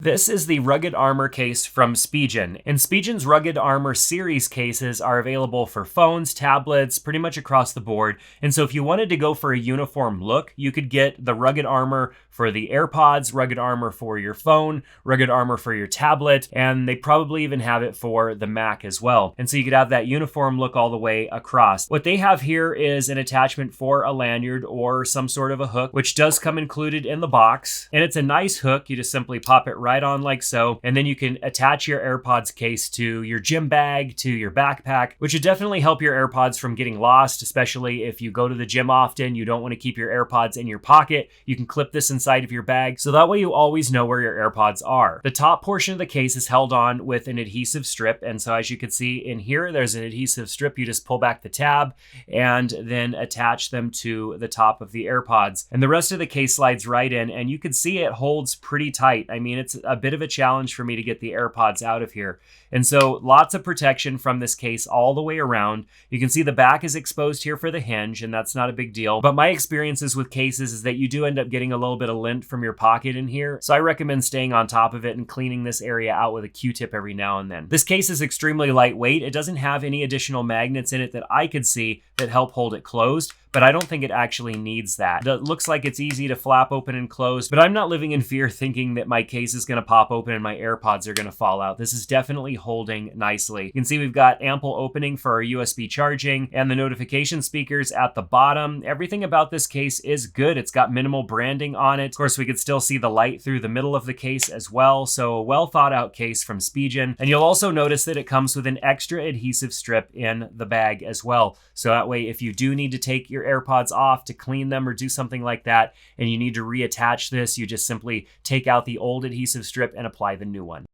This is the Rugged Armor case from Spigen, and Spigen's Rugged Armor series cases are available for phones, tablets, pretty much across the board. And so if you wanted to go for a uniform look, you could get the Rugged Armor for the Airpods, Rugged Armor for your phone, Rugged Armor for your tablet, and they probably even have it for the Mac as well. And so you could have that uniform look all the way across. What they have here is an attachment for a lanyard or some sort of a hook, which does come included in the box. And it's a nice hook. You just simply pop it right on like so, and then you can attach your AirPods case to your gym bag, to your backpack, which would definitely help your AirPods from getting lost, especially if you go to the gym often. You don't want to keep your AirPods in your pocket. You can clip this inside of your bag, so that way you always know where your AirPods are. The top portion of the case is held on with an adhesive strip, and so as you can see in here, there's an adhesive strip. You just pull back the tab and then attach them to the top of the AirPods, and the rest of the case slides right in, and you can see it holds pretty tight. I mean, it's a bit of a challenge for me to get the AirPods out of here. And so lots of protection from this case all the way around. You can see the back is exposed here for the hinge, and that's not a big deal. But my experiences with cases is that you do end up getting a little bit of lint from your pocket in here. So I recommend staying on top of it and cleaning this area out with a Q-tip every now and then. This case is extremely lightweight. It doesn't have any additional magnets in it that I could see that help hold it closed, but I don't think it actually needs that. It looks like it's easy to flap open and close, but I'm not living in fear thinking that my case is gonna pop open and my AirPods are gonna fall out. This is definitely holding nicely. You can see we've got ample opening for our USB charging and the notification speakers at the bottom. Everything about this case is good. It's got minimal branding on it. Of course, we could still see the light through the middle of the case as well. So a well thought out case from Spigen. And you'll also notice that it comes with an extra adhesive strip in the bag as well. So that way, if you do need to take your AirPods off to clean them or do something like that, and you need to reattach this, you just simply take out the old adhesive strip and apply the new one.